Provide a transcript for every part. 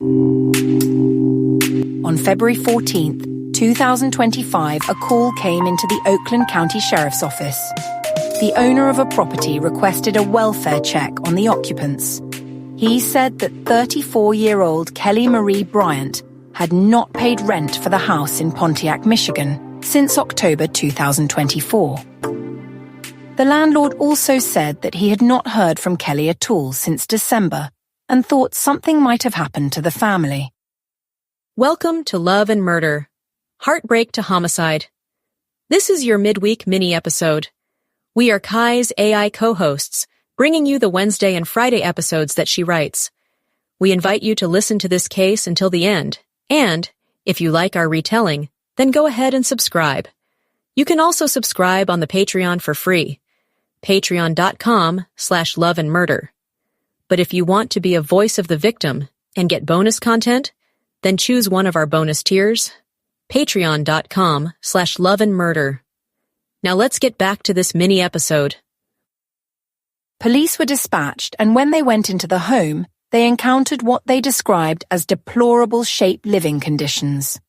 On February 14th, 2025, a call came into the Oakland County Sheriff's Office. The owner of a property requested a welfare check on the occupants. He said that 34-year-old Kelli Marie Bryant had not paid rent for the house in Pontiac, Michigan, since October 2024. The landlord also said that he had not heard from Kelli at all since December and thought something might have happened to the family. Welcome to Love and Murder, Heartbreak to Homicide. This is your midweek mini-episode. We are Kai's AI co-hosts, bringing you the Wednesday and Friday episodes that she writes. We invite you to listen to this case until the end, and, if you like our retelling, then go ahead and subscribe. You can also subscribe on the Patreon for free, patreon.com/loveandmurder. But if you want to be a voice of the victim and get bonus content, then choose one of our bonus tiers, patreon.com/loveandmurder. Now let's get back to this mini-episode. Police were dispatched, and when they went into the home, they encountered what they described as deplorable shape living conditions.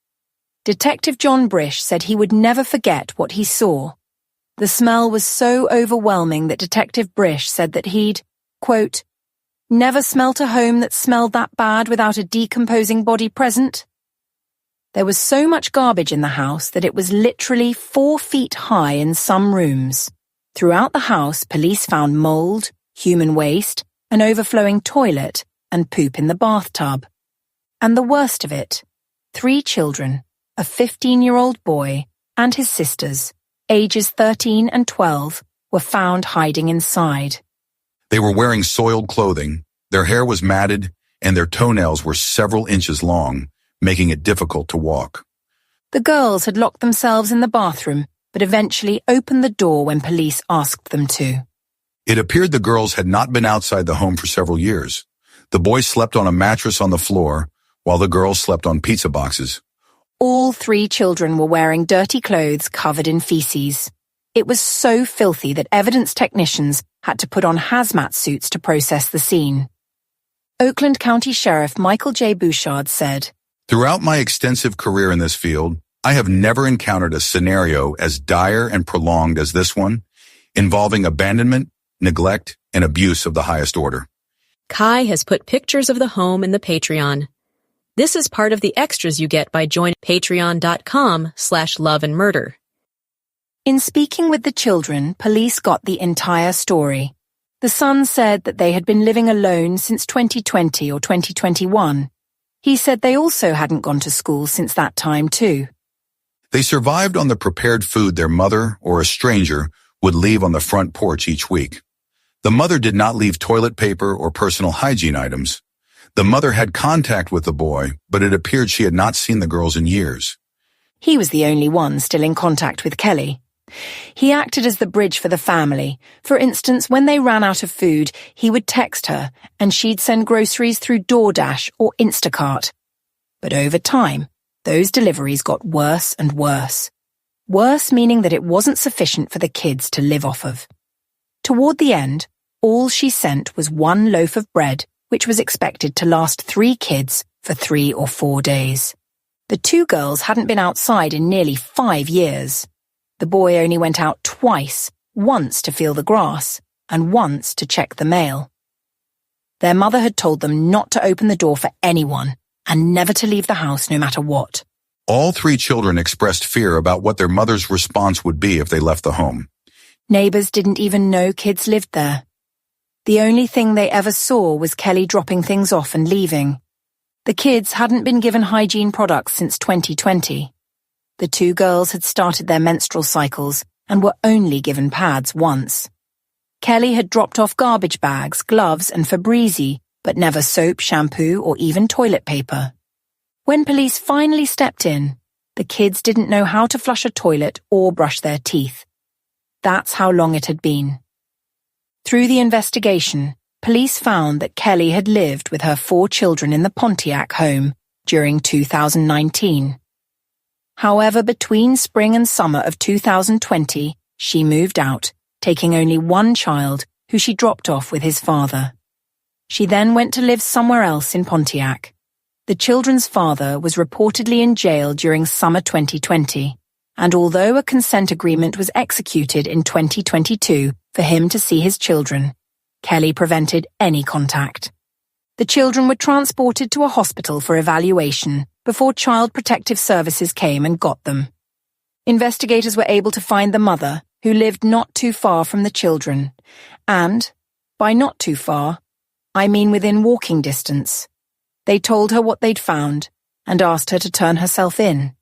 Detective John Brish said he would never forget what he saw. The smell was so overwhelming that Detective Brish said that he'd, quote, never smelt a home that smelled that bad without a decomposing body present. There was so much garbage in the house that it was literally 4 feet high in some rooms. Throughout the house, police found mold, human waste, an overflowing toilet, and poop in the bathtub. And the worst of it, 3 children, a 15-year-old boy, and his sisters, ages 13 and 12, were found hiding inside. They were wearing soiled clothing, their hair was matted, and their toenails were several inches long, making it difficult to walk. The girls had locked themselves in the bathroom, but eventually opened the door when police asked them to. It appeared the girls had not been outside the home for several years. The boys slept on a mattress on the floor, while the girls slept on pizza boxes. All 3 children were wearing dirty clothes covered in feces. It was so filthy that evidence technicians had to put on hazmat suits to process the scene. Oakland County Sheriff Michael J. Bouchard said, Throughout my extensive career in this field, I have never encountered a scenario as dire and prolonged as this one, involving abandonment, neglect, and abuse of the highest order. Kai has put pictures of the home in the Patreon. This is part of the extras you get by joining patreon.com/loveandmurder. In speaking with the children, police got the entire story. The son said that they had been living alone since 2020 or 2021. He said they also hadn't gone to school since that time too. They survived on the prepared food their mother or a stranger would leave on the front porch each week. The mother did not leave toilet paper or personal hygiene items. The mother had contact with the boy, but it appeared she had not seen the girls in years. He was the only one still in contact with Kelli. He acted as the bridge for the family. For instance, when they ran out of food, he would text her, and she'd send groceries through DoorDash or Instacart. But over time, those deliveries got worse and worse. Worse meaning that it wasn't sufficient for the kids to live off of. Toward the end, all she sent was 1 loaf of bread, which was expected to last 3 kids for 3 or 4 days. The 2 girls hadn't been outside in nearly 5 years. The boy only went out twice, once to feel the grass, and once to check the mail. Their mother had told them not to open the door for anyone, and never to leave the house no matter what. All 3 children expressed fear about what their mother's response would be if they left the home. Neighbors didn't even know kids lived there. The only thing they ever saw was Kelli dropping things off and leaving. The kids hadn't been given hygiene products since 2020. The 2 girls had started their menstrual cycles and were only given pads once. Kelli had dropped off garbage bags, gloves, and Febreze, but never soap, shampoo, or even toilet paper. When police finally stepped in, the kids didn't know how to flush a toilet or brush their teeth. That's how long it had been. Through the investigation, police found that Kelli had lived with her 4 children in the Pontiac home during 2019. However, between spring and summer of 2020, she moved out, taking only 1 child, who she dropped off with his father. She then went to live somewhere else in Pontiac. The children's father was reportedly in jail during summer 2020, and although a consent agreement was executed in 2022 for him to see his children, Kelli prevented any contact. The children were transported to a hospital for evaluation before Child Protective Services came and got them. Investigators were able to find the mother, who lived not too far from the children, and, by not too far, I mean within walking distance. They told her what they'd found and asked her to turn herself in.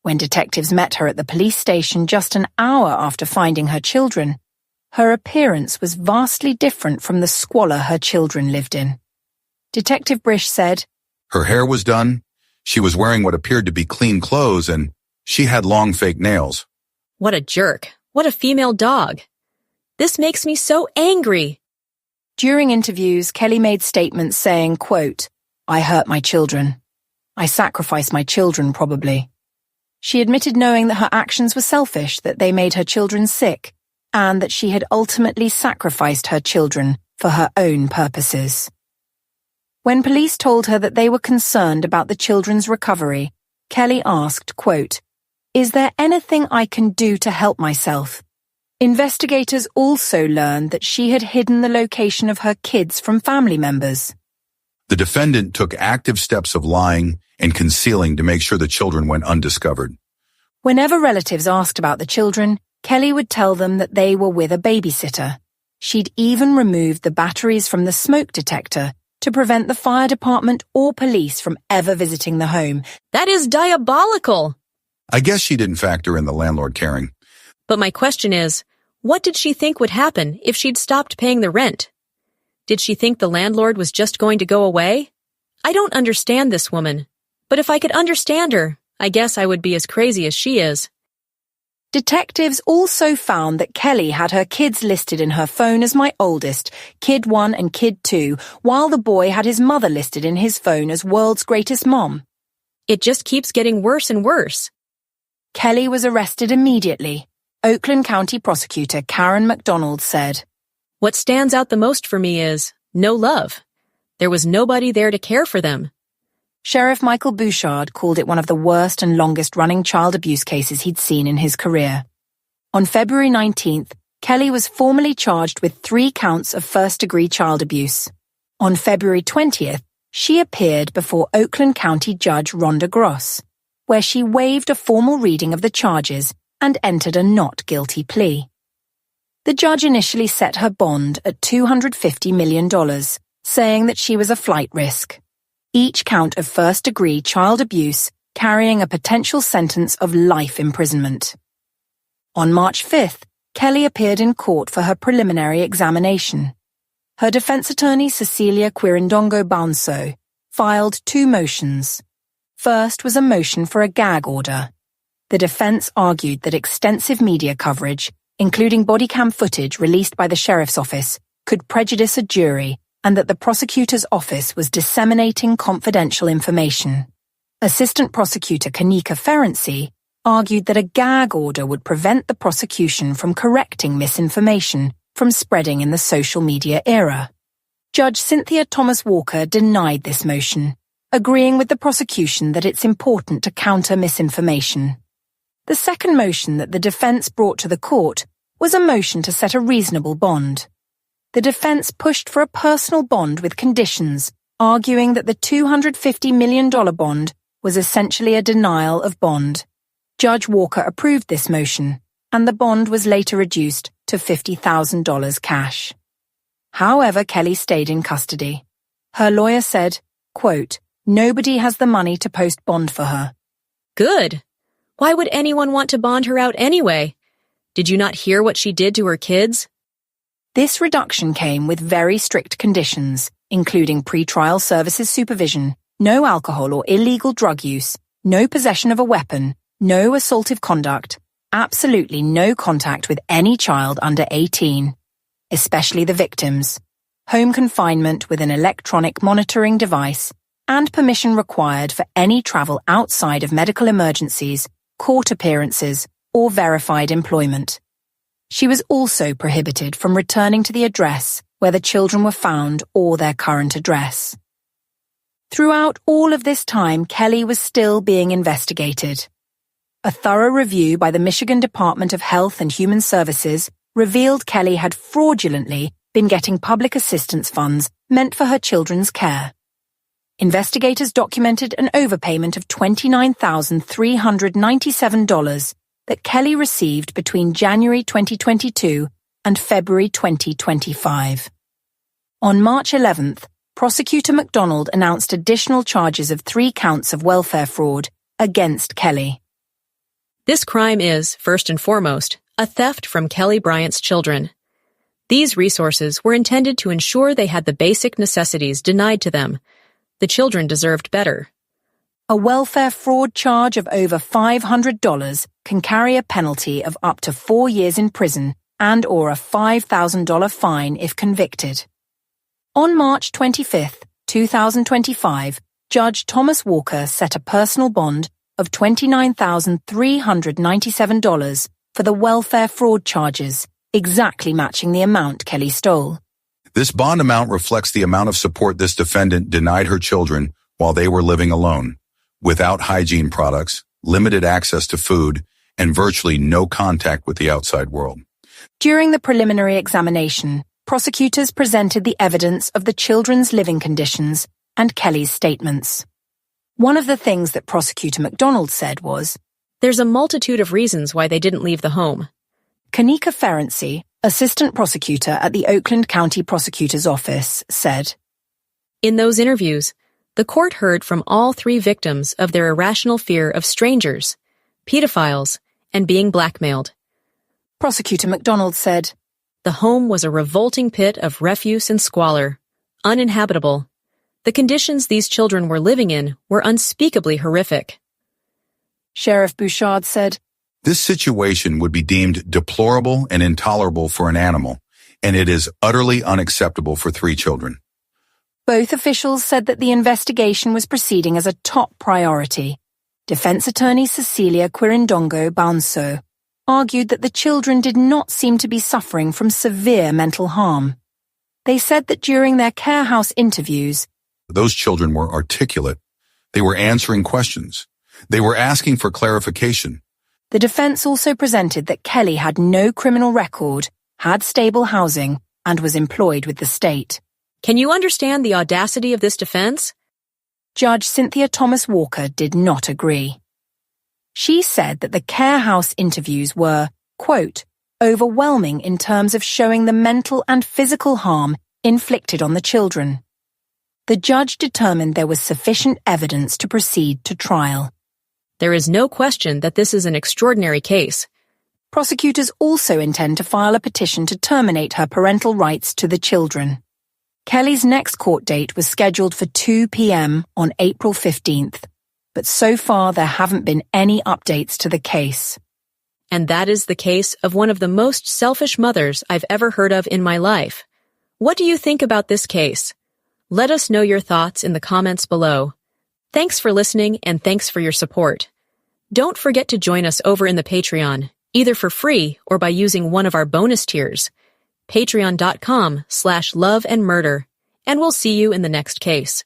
When detectives met her at the police station just an hour after finding her children, her appearance was vastly different from the squalor her children lived in. Detective Brish said, Her hair was done, she was wearing what appeared to be clean clothes, and she had long fake nails. What a jerk. What a female dog. This makes me so angry. During interviews, Kelli made statements saying, quote, I hurt my children. I sacrificed my children, probably. She admitted knowing that her actions were selfish, that they made her children sick, and that she had ultimately sacrificed her children for her own purposes. When police told her that they were concerned about the children's recovery, Kelli asked, quote, Is there anything I can do to help myself? Investigators also learned that she had hidden the location of her kids from family members. The defendant took active steps of lying and concealing to make sure the children went undiscovered. Whenever relatives asked about the children, Kelli would tell them that they were with a babysitter. She'd even removed the batteries from the smoke detector to prevent the fire department or police from ever visiting the home. That is diabolical. I guess she didn't factor in the landlord caring. But my question is, what did she think would happen if she'd stopped paying the rent? Did she think the landlord was just going to go away? I don't understand this woman. But if I could understand her, I guess I would be as crazy as she is. Detectives also found that Kelli had her kids listed in her phone as my oldest, Kid 1 and Kid 2, while the boy had his mother listed in his phone as world's greatest mom. It just keeps getting worse and worse. Kelli was arrested immediately. Oakland County Prosecutor Karen McDonald said, What stands out the most for me is no love. There was nobody there to care for them. Sheriff Michael Bouchard called it one of the worst and longest-running child abuse cases he'd seen in his career. On February 19th, Kelli was formally charged with 3 counts of first-degree child abuse. On February 20th, she appeared before Oakland County Judge Rhonda Gross, where she waived a formal reading of the charges and entered a not guilty plea. The judge initially set her bond at $250 million, saying that she was a flight risk. Each count of first-degree child abuse carrying a potential sentence of life imprisonment. On March 5th, Kelli appeared in court for her preliminary examination. Her defense attorney, Cecilia Quirindongo Bounso, filed 2 motions. First was a motion for a gag order. The defense argued that extensive media coverage, including body cam footage released by the sheriff's office, could prejudice a jury and that the prosecutor's office was disseminating confidential information. Assistant Prosecutor Kanika Ferenczi argued that a gag order would prevent the prosecution from correcting misinformation from spreading in the social media era. Judge Cynthia Thomas Walker denied this motion, agreeing with the prosecution that it's important to counter misinformation. The second motion that the defense brought to the court was a motion to set a reasonable bond. The defense pushed for a personal bond with conditions, arguing that the $250 million bond was essentially a denial of bond. Judge Walker approved this motion, and the bond was later reduced to $50,000 cash. However, Kelli stayed in custody. Her lawyer said, quote, Nobody has the money to post bond for her. Good. Why would anyone want to bond her out anyway? Did you not hear what she did to her kids? This reduction came with very strict conditions, including pretrial services supervision, no alcohol or illegal drug use, no possession of a weapon, no assaultive conduct, absolutely no contact with any child under 18, especially the victims, home confinement with an electronic monitoring device, and permission required for any travel outside of medical emergencies, court appearances, or verified employment. She was also prohibited from returning to the address where the children were found or their current address. Throughout all of this time, Kelli was still being investigated. A thorough review by the Michigan Department of Health and Human Services revealed Kelli had fraudulently been getting public assistance funds meant for her children's care. Investigators documented an overpayment of $29,397 that Kelli received between January 2022 and February 2025. On March 11th, Prosecutor McDonald announced additional charges of 3 counts of welfare fraud against Kelli. This crime is, first and foremost, a theft from Kelli Bryant's children. These resources were intended to ensure they had the basic necessities denied to them. The children deserved better. A welfare fraud charge of over $500 can carry a penalty of up to 4 years in prison and/or a $5,000 fine if convicted. On March 25, 2025, Judge Thomas Walker set a personal bond of $29,397 for the welfare fraud charges, exactly matching the amount Kelli stole. This bond amount reflects the amount of support this defendant denied her children while they were living alone, without hygiene products, limited access to food, and virtually no contact with the outside world. During the preliminary examination, prosecutors presented the evidence of the children's living conditions and Kelli's statements. One of the things that Prosecutor McDonald said was, "There's a multitude of reasons why they didn't leave the home." Kanika Ferenczi, assistant prosecutor at the Oakland County Prosecutor's Office, said, "In those interviews, the court heard from all 3 victims of their irrational fear of strangers, pedophiles, and being blackmailed." Prosecutor McDonald said, "The home was a revolting pit of refuse and squalor, uninhabitable. The conditions these children were living in were unspeakably horrific." Sheriff Bouchard said, This situation would be deemed deplorable and intolerable for an animal, and it is utterly unacceptable for 3 children. Both officials said that the investigation was proceeding as a top priority. Defense attorney Cecilia Quirindongo Bounso argued that the children did not seem to be suffering from severe mental harm. They said that during their care house interviews, those children were articulate. They were answering questions. They were asking for clarification. The defense also presented that Kelli had no criminal record, had stable housing, and was employed with the state. Can you understand the audacity of this defense? Judge Cynthia Thomas Walker did not agree. She said that the care house interviews were, quote, overwhelming in terms of showing the mental and physical harm inflicted on the children. The judge determined there was sufficient evidence to proceed to trial. There is no question that this is an extraordinary case. Prosecutors also intend to file a petition to terminate her parental rights to the children. Kelli's next court date was scheduled for 2 p.m. on April 15th, but so far there haven't been any updates to the case. And that is the case of one of the most selfish mothers I've ever heard of in my life. What do you think about this case? Let us know your thoughts in the comments below. Thanks for listening and thanks for your support. Don't forget to join us over in the Patreon, either for free or by using one of our bonus tiers, patreon.com/loveandmurder, and we'll see you in the next case.